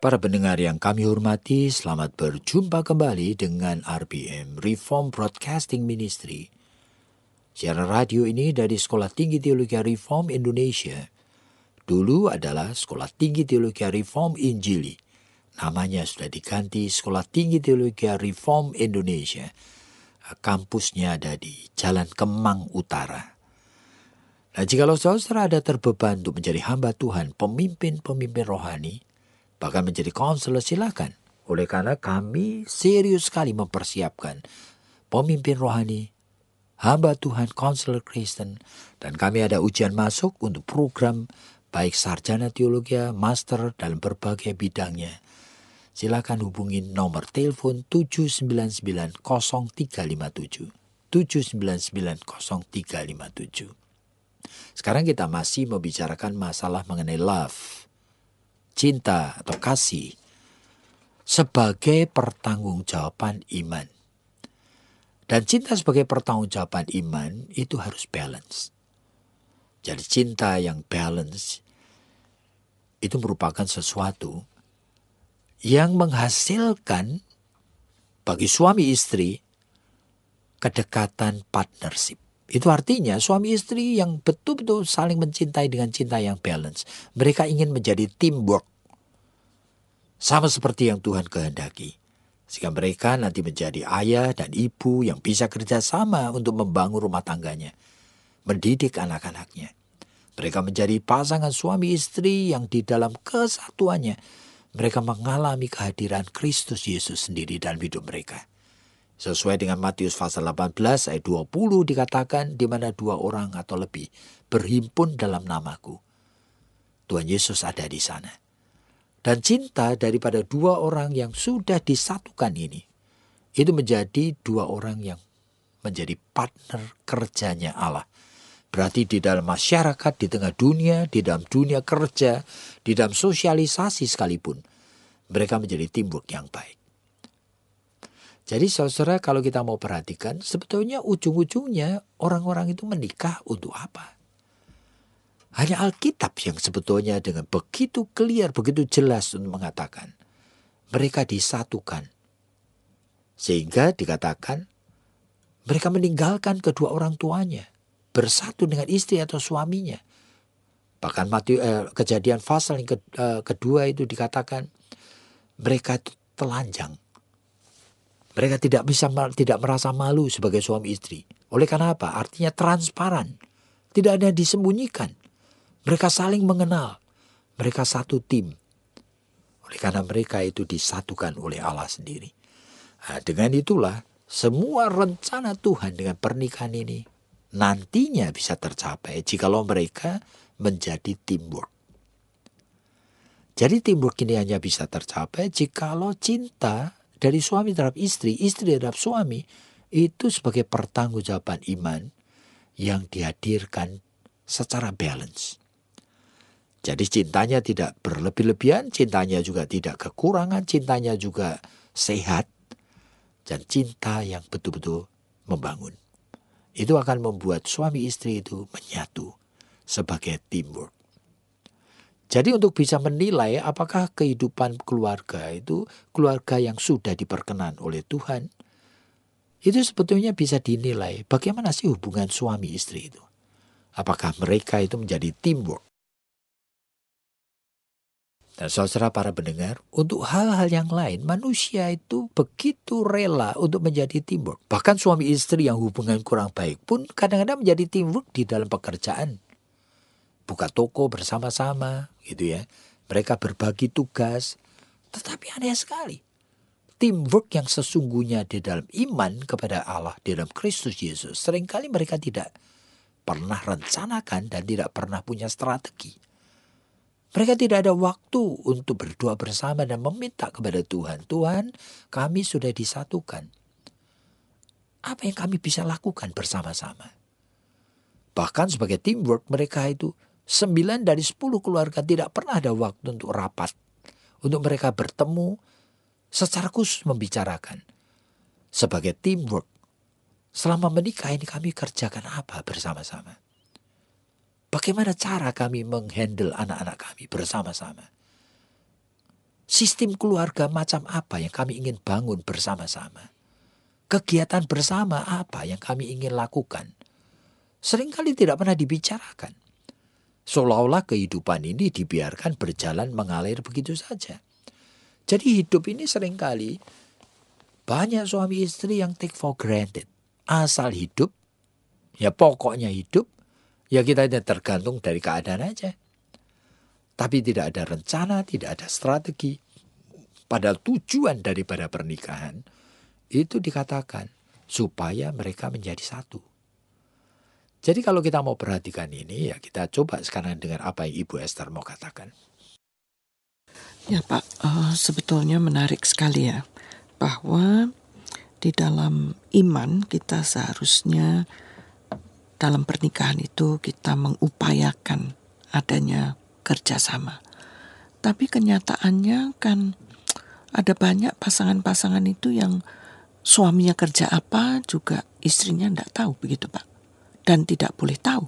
Para pendengar yang kami hormati, selamat berjumpa kembali dengan RBM, Reform Broadcasting Ministry. Siaran radio ini dari Sekolah Tinggi Teologi Reform Indonesia. Dulu adalah Sekolah Tinggi Teologi Reform Injili. Namanya sudah diganti Sekolah Tinggi Teologi Reform Indonesia. Kampusnya ada di Jalan Kemang Utara. Nah, jikalau saudara ada terbeban untuk menjadi hamba Tuhan, pemimpin-pemimpin rohani, bahkan menjadi konselor, silakan. Oleh karena kami serius sekali mempersiapkan pemimpin rohani, hamba Tuhan, konselor Kristen, dan kami ada ujian masuk untuk program baik sarjana teologi, master dalam berbagai bidangnya. Silakan hubungi nomor telepon 799-0357. 799-0357. Sekarang kita masih membicarakan masalah mengenai love, cinta atau kasih, sebagai pertanggungjawaban iman. Dan cinta sebagai pertanggungjawaban iman itu harus balance. Jadi cinta yang balance itu merupakan sesuatu yang menghasilkan bagi suami istri kedekatan partnership. Itu artinya suami istri yang betul-betul saling mencintai dengan cinta yang balance. Mereka ingin menjadi teamwork. Sama seperti yang Tuhan kehendaki. Sehingga mereka nanti menjadi ayah dan ibu yang bisa kerjasama untuk membangun rumah tangganya. Mendidik anak-anaknya. Mereka menjadi pasangan suami istri yang di dalam kesatuannya. Mereka mengalami kehadiran Kristus Yesus sendiri dalam hidup mereka. Sesuai dengan Matius pasal 18 ayat 20 dikatakan, di mana 2 orang atau lebih berhimpun dalam namaku, Tuhan Yesus ada di sana. Dan cinta daripada 2 orang yang sudah disatukan ini, itu menjadi 2 orang yang menjadi partner kerjanya Allah. Berarti di dalam masyarakat, di tengah dunia, di dalam dunia kerja, di dalam sosialisasi sekalipun, mereka menjadi teamwork yang baik. Jadi saudara, kalau kita mau perhatikan, sebetulnya ujung-ujungnya orang-orang itu menikah untuk apa? Hanya Alkitab yang sebetulnya dengan begitu clear, begitu jelas untuk mengatakan mereka disatukan. Sehingga dikatakan mereka meninggalkan kedua orang tuanya, bersatu dengan istri atau suaminya. Bahkan Kejadian pasal yang kedua itu dikatakan mereka itu telanjang. Mereka tidak merasa malu sebagai suami istri. Oleh karena apa? Artinya transparan. Tidak ada yang disembunyikan. Mereka saling mengenal. Mereka satu tim. Oleh karena mereka itu disatukan oleh Allah sendiri. Nah, dengan itulah semua rencana Tuhan dengan pernikahan ini nantinya bisa tercapai jikalau mereka menjadi teamwork. Jadi teamwork ini hanya bisa tercapai jikalau cinta dari suami terhadap istri, istri terhadap suami, itu sebagai pertanggungjawaban iman yang dihadirkan secara balance. Jadi cintanya tidak berlebih-lebihan, cintanya juga tidak kekurangan, cintanya juga sehat, dan cinta yang betul-betul membangun. Itu akan membuat suami istri itu menyatu sebagai teamwork. Jadi untuk bisa menilai apakah kehidupan keluarga itu keluarga yang sudah diperkenan oleh Tuhan, itu sebetulnya bisa dinilai bagaimana sih hubungan suami istri itu. Apakah mereka itu menjadi teamwork. Dan saudara para pendengar, untuk hal-hal yang lain manusia itu begitu rela untuk menjadi teamwork. Bahkan suami istri yang hubungan kurang baik pun kadang-kadang menjadi teamwork di dalam pekerjaan. Buka toko bersama-sama gitu ya. Mereka berbagi tugas. Tetapi aneh sekali. Teamwork yang sesungguhnya di dalam iman kepada Allah, di dalam Kristus Yesus, seringkali mereka tidak pernah rencanakan dan tidak pernah punya strategi. Mereka tidak ada waktu untuk berdoa bersama dan meminta kepada Tuhan. Tuhan, kami sudah disatukan. Apa yang kami bisa lakukan bersama-sama? Bahkan sebagai teamwork mereka itu 9 dari 10 keluarga tidak pernah ada waktu untuk rapat. Untuk mereka bertemu secara khusus membicarakan. Sebagai teamwork, selama menikah ini kami kerjakan apa bersama-sama? Bagaimana cara kami menghandle anak-anak kami bersama-sama? Sistem keluarga macam apa yang kami ingin bangun bersama-sama? Kegiatan bersama apa yang kami ingin lakukan? Seringkali tidak pernah dibicarakan. Seolah-olah kehidupan ini dibiarkan berjalan mengalir begitu saja. Jadi hidup ini seringkali banyak suami istri yang take for granted. Asal hidup, ya pokoknya hidup, ya kita tergantung dari keadaan aja. Tapi tidak ada rencana, tidak ada strategi. Padahal tujuan daripada pernikahan itu dikatakan supaya mereka menjadi satu. Jadi kalau kita mau perhatikan ini, ya kita coba sekarang dengan apa yang Ibu Esther mau katakan. Ya Pak, sebetulnya menarik sekali ya, bahwa di dalam iman kita seharusnya dalam pernikahan itu kita mengupayakan adanya kerjasama. Tapi kenyataannya kan ada banyak pasangan-pasangan itu yang suaminya kerja apa juga istrinya tidak tahu begitu Pak. Dan tidak boleh tahu.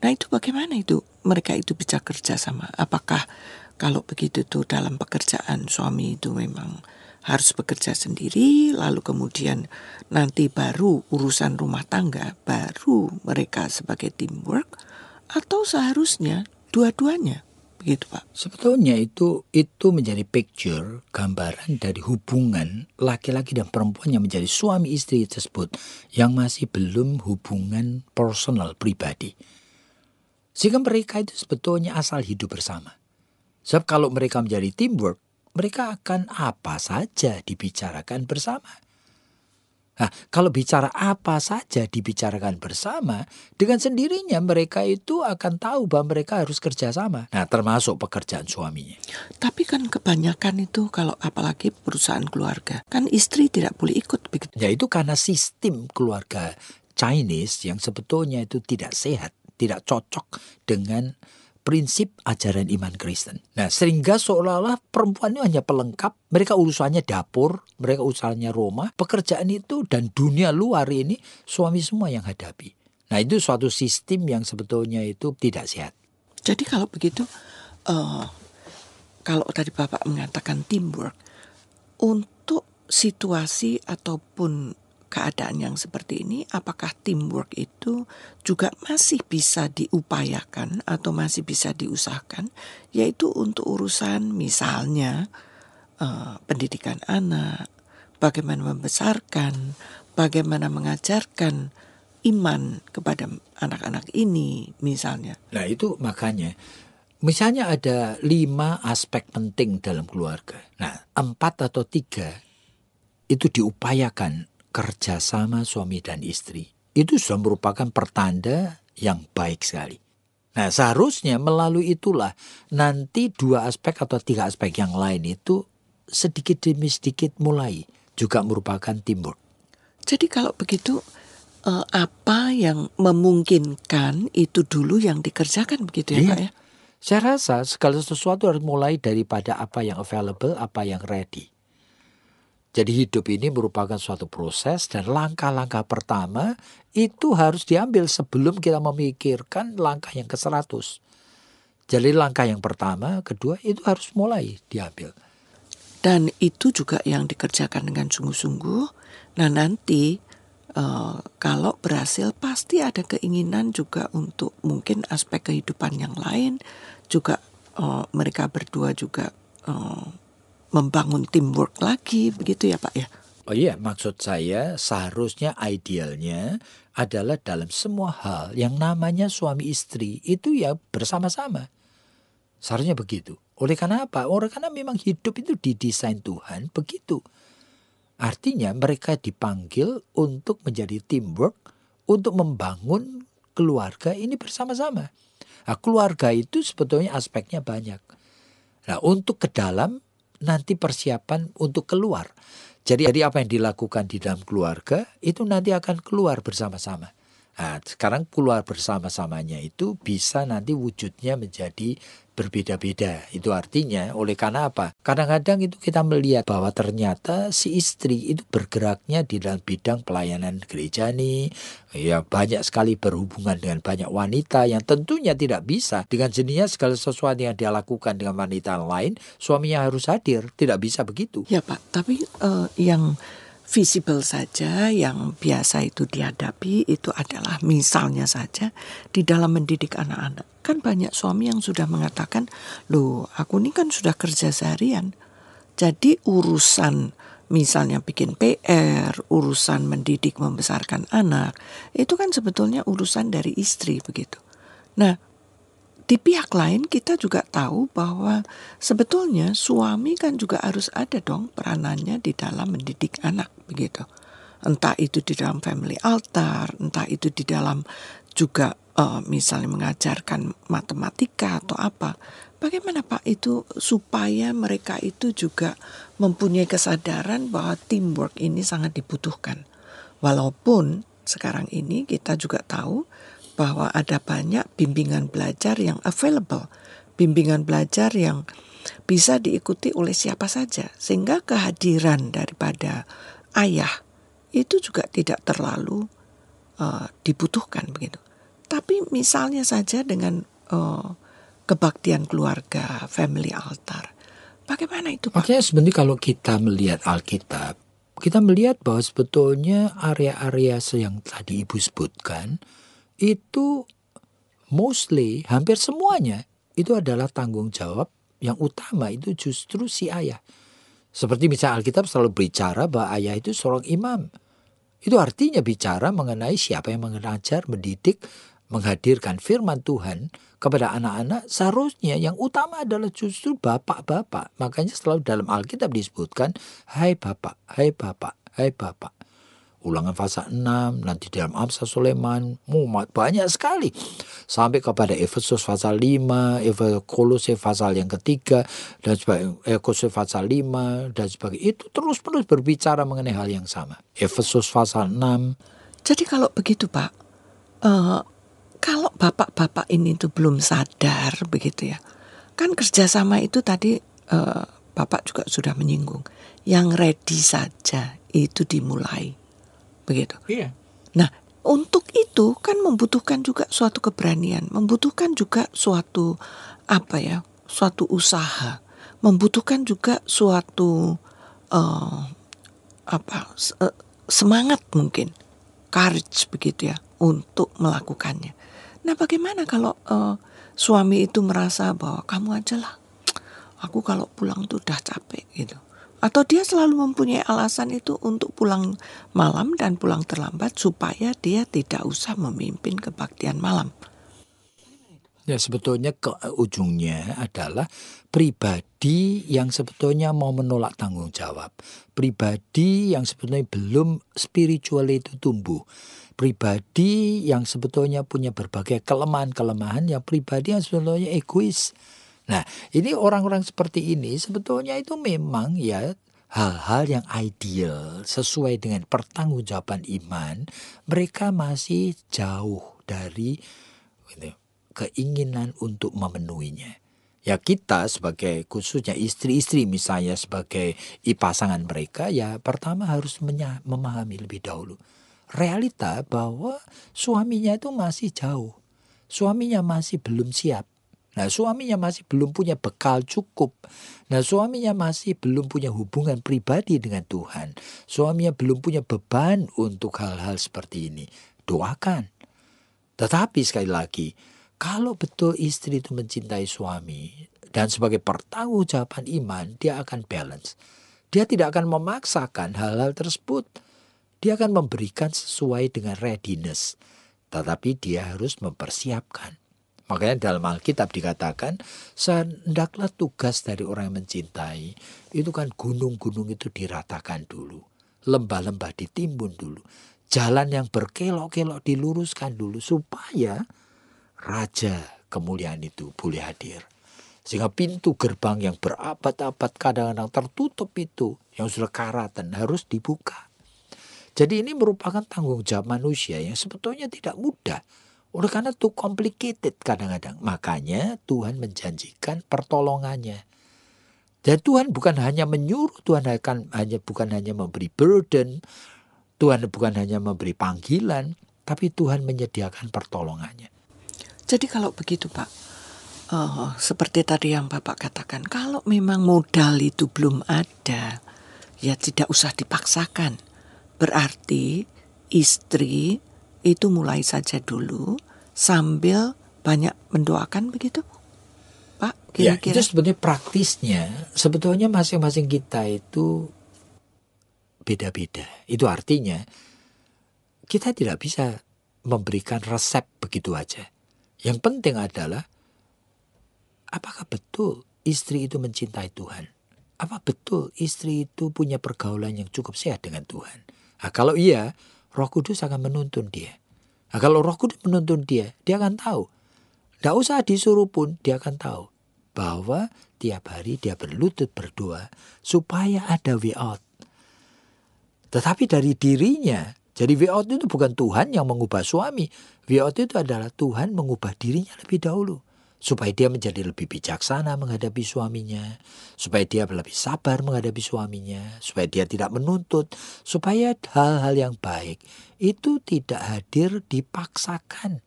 Nah itu bagaimana itu mereka itu bisa kerja sama? Apakah kalau begitu tuh dalam pekerjaan suami itu memang harus bekerja sendiri, lalu kemudian nanti baru urusan rumah tangga, baru mereka sebagai teamwork, atau seharusnya dua-duanya? Begitu Pak. Sebetulnya itu menjadi picture, gambaran dari hubungan laki-laki dan perempuan yang menjadi suami istri tersebut yang masih belum hubungan personal pribadi. Sehingga mereka itu sebetulnya asal hidup bersama. Sebab kalau mereka menjadi teamwork, mereka akan apa saja dibicarakan bersama. Nah, kalau bicara apa saja dibicarakan bersama, dengan sendirinya mereka itu akan tahu bahwa mereka harus kerjasama. Nah, termasuk pekerjaan suaminya. Tapi kan kebanyakan itu kalau apalagi perusahaan keluarga, kan istri tidak boleh ikut begitu. Ya itu karena sistem keluarga Chinese yang sebetulnya itu tidak sehat, tidak cocok dengan prinsip ajaran iman Kristen. Nah, sehingga seolah-olah perempuan itu hanya pelengkap, mereka urusannya dapur, mereka urusannya rumah, pekerjaan itu dan dunia luar ini suami semua yang hadapi. Nah, itu suatu sistem yang sebetulnya itu tidak sehat. Jadi kalau begitu, kalau tadi Bapak mengatakan teamwork, untuk situasi ataupun keadaan yang seperti ini, apakah teamwork itu juga masih bisa diupayakan atau masih bisa diusahakan, yaitu untuk urusan misalnya pendidikan anak, bagaimana membesarkan, bagaimana mengajarkan iman kepada anak-anak ini misalnya. Nah itu makanya, misalnya ada 5 aspek penting dalam keluarga. Nah 4 atau 3 itu diupayakan kerjasama suami dan istri. Itu sudah merupakan pertanda yang baik sekali. Nah seharusnya melalui itulah nanti 2 aspek atau 3 aspek yang lain itu sedikit demi sedikit mulai juga merupakan teamwork. Jadi kalau begitu apa yang memungkinkan itu dulu yang dikerjakan begitu ya Pak ya? Saya rasa segala sesuatu harus mulai daripada apa yang available, apa yang ready. Jadi hidup ini merupakan suatu proses dan langkah-langkah pertama itu harus diambil sebelum kita memikirkan langkah yang ke-100. Jadi langkah yang pertama, kedua itu harus mulai diambil. Dan itu juga yang dikerjakan dengan sungguh-sungguh. Nah nanti kalau berhasil pasti ada keinginan juga untuk mungkin aspek kehidupan yang lain. Juga mereka berdua juga membangun teamwork lagi, begitu ya Pak ya? Oh iya, maksud saya seharusnya idealnya adalah dalam semua hal yang namanya suami istri itu ya bersama-sama. Seharusnya begitu. Oleh karena apa? Oleh karena memang hidup itu didesain Tuhan begitu. Artinya mereka dipanggil untuk menjadi teamwork, untuk membangun keluarga ini bersama-sama. Nah, keluarga itu sebetulnya aspeknya banyak. Nah, untuk ke dalam nanti persiapan untuk keluar. Jadi apa yang dilakukan di dalam keluarga itu nanti akan keluar bersama-sama. Nah, sekarang keluar bersama-samanya itu bisa nanti wujudnya menjadi berbeda-beda. Itu artinya oleh karena apa? Kadang-kadang itu kita melihat bahwa ternyata si istri itu bergeraknya di dalam bidang pelayanan gereja nih. Ya banyak sekali berhubungan dengan banyak wanita yang tentunya tidak bisa dengan jenisnya segala sesuatu yang dia lakukan dengan wanita lain, suaminya harus hadir. Tidak bisa begitu. Ya Pak, tapi yang visible saja, yang biasa itu dihadapi itu adalah misalnya saja di dalam mendidik anak-anak. Kan banyak suami yang sudah mengatakan, loh aku ini kan sudah kerja seharian. Jadi urusan misalnya bikin PR, urusan mendidik membesarkan anak, itu kan sebetulnya urusan dari istri begitu. Nah, di pihak lain kita juga tahu bahwa sebetulnya suami kan juga harus ada dong peranannya di dalam mendidik anak begitu. Entah itu di dalam family altar, entah itu di dalam juga misalnya mengajarkan matematika atau apa. Bagaimana Pak itu supaya mereka itu juga mempunyai kesadaran bahwa teamwork ini sangat dibutuhkan. Walaupun sekarang ini kita juga tahu bahwa ada banyak bimbingan belajar yang available, bimbingan belajar yang bisa diikuti oleh siapa saja, sehingga kehadiran daripada ayah itu juga tidak terlalu dibutuhkan begitu. Tapi misalnya saja dengan kebaktian keluarga, family altar, bagaimana itu Pak? Makanya sebenarnya kalau kita melihat Alkitab, kita melihat bahwa sebetulnya area-area yang tadi Ibu sebutkan, itu mostly hampir semuanya itu adalah tanggung jawab yang utama itu justru si ayah. Seperti misalnya Alkitab selalu bicara bahwa ayah itu seorang imam. Itu artinya bicara mengenai siapa yang mengajar, mendidik, menghadirkan firman Tuhan kepada anak-anak. Seharusnya yang utama adalah justru bapak-bapak. Makanya selalu dalam Alkitab disebutkan, hai bapak, hai bapak, hai bapak. Ulangan pasal 6, nanti dalam Amsal Sulaiman, banyak sekali. Sampai kepada Efesus pasal 5, Kolose pasal yang ketiga, dan Kolose pasal 5, dan sebagainya. Itu terus-menerus berbicara mengenai hal yang sama. Efesus pasal 6. Jadi kalau begitu Pak, kalau bapak-bapak ini tuh belum sadar begitu ya, kan kerjasama itu tadi Bapak juga sudah menyinggung, yang ready saja itu dimulai. Begitu. Iya. Nah, untuk itu kan membutuhkan juga suatu keberanian, membutuhkan juga suatu suatu usaha, membutuhkan juga suatu semangat mungkin, courage begitu ya untuk melakukannya. Nah, bagaimana kalau suami itu merasa bahwa kamu aja lah, aku kalau pulang tuh udah capek gitu. Atau dia selalu mempunyai alasan itu untuk pulang malam dan pulang terlambat supaya dia tidak usah memimpin kebaktian malam. Ya sebetulnya ke ujungnya adalah pribadi yang sebetulnya mau menolak tanggung jawab. Pribadi yang sebetulnya belum spiritual itu tumbuh. Pribadi yang sebetulnya punya berbagai kelemahan-kelemahan, yang pribadi yang sebetulnya egois. Nah, ini orang-orang seperti ini sebetulnya itu memang ya hal-hal yang ideal sesuai dengan pertanggungjawaban iman, mereka masih jauh dari keinginan untuk memenuhinya. Ya kita sebagai khususnya istri-istri misalnya sebagai pasangan mereka, ya pertama harus memahami lebih dahulu realita bahwa suaminya itu masih jauh. Suaminya masih belum siap. Nah, suaminya masih belum punya bekal cukup. Nah, suaminya masih belum punya hubungan pribadi dengan Tuhan. Suaminya belum punya beban untuk hal-hal seperti ini. Doakan. Tetapi sekali lagi, kalau betul istri itu mencintai suami dan sebagai pertanggungjawaban iman, dia akan balance. Dia tidak akan memaksakan hal-hal tersebut. Dia akan memberikan sesuai dengan readiness. Tetapi dia harus mempersiapkan. Makanya dalam Alkitab dikatakan, hendaklah tugas dari orang yang mencintai, itu kan gunung-gunung itu diratakan dulu. Lembah-lembah ditimbun dulu. Jalan yang berkelok-kelok diluruskan dulu supaya raja kemuliaan itu boleh hadir. Sehingga pintu gerbang yang berabad-abad kadang-kadang tertutup itu, yang sudah karatan, harus dibuka. Jadi ini merupakan tanggung jawab manusia yang sebetulnya tidak mudah. Oleh karena itu complicated kadang-kadang. Makanya Tuhan menjanjikan pertolongannya. Dan Tuhan bukan hanya menyuruh, bukan hanya memberi burden, Tuhan bukan hanya memberi panggilan, tapi Tuhan menyediakan pertolongannya. Jadi kalau begitu Pak, seperti tadi yang Bapak katakan, kalau memang modal itu belum ada, ya tidak usah dipaksakan. Berarti istri itu mulai saja dulu sambil banyak mendoakan begitu, Pak? Ya, Kira-kira. itu sebetulnya praktisnya. Sebetulnya masing-masing kita itu beda-beda. Itu artinya kita tidak bisa memberikan resep begitu aja. Yang penting adalah apakah betul istri itu mencintai Tuhan? Apa betul istri itu punya pergaulan yang cukup sehat dengan Tuhan? Nah, kalau iya, Roh Kudus akan menuntun dia. Nah, kalau Roh Kudus menuntun dia akan tahu. Tidak usah disuruh pun, dia akan tahu bahwa tiap hari dia berlutut berdoa supaya ada way out. Tetapi dari dirinya, jadi way out itu bukan Tuhan yang mengubah suami. Way out itu adalah Tuhan mengubah dirinya lebih dahulu. Supaya dia menjadi lebih bijaksana menghadapi suaminya. Supaya dia lebih sabar menghadapi suaminya. Supaya dia tidak menuntut. Supaya hal-hal yang baik itu tidak hadir dipaksakan.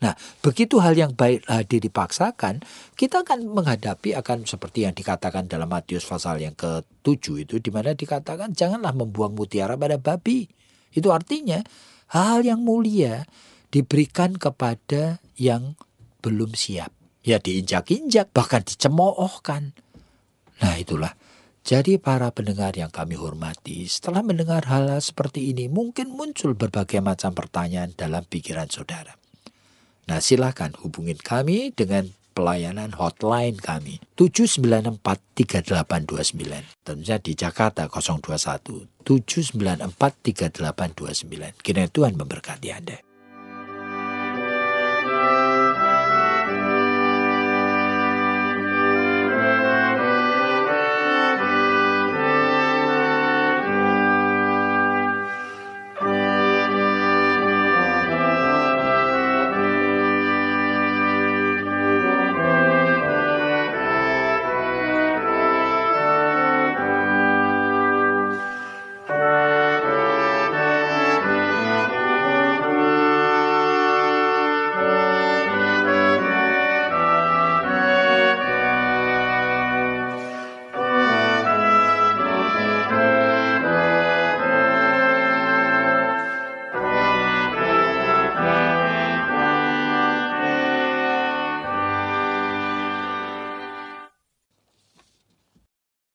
Nah, begitu hal yang baik hadir dipaksakan, kita akan menghadapi akan seperti yang dikatakan dalam Matius pasal yang ke-7 itu, di mana dikatakan janganlah membuang mutiara pada babi. Itu artinya hal yang mulia diberikan kepada yang belum siap. Ya diinjak-injak, bahkan dicemoohkan. Nah itulah. Jadi para pendengar yang kami hormati, setelah mendengar hal-hal seperti ini, mungkin muncul berbagai macam pertanyaan dalam pikiran saudara. Nah silakan hubungin kami dengan pelayanan hotline kami 794-3829. Tentunya di Jakarta 021-794-3829. Kiranya Tuhan memberkati Anda.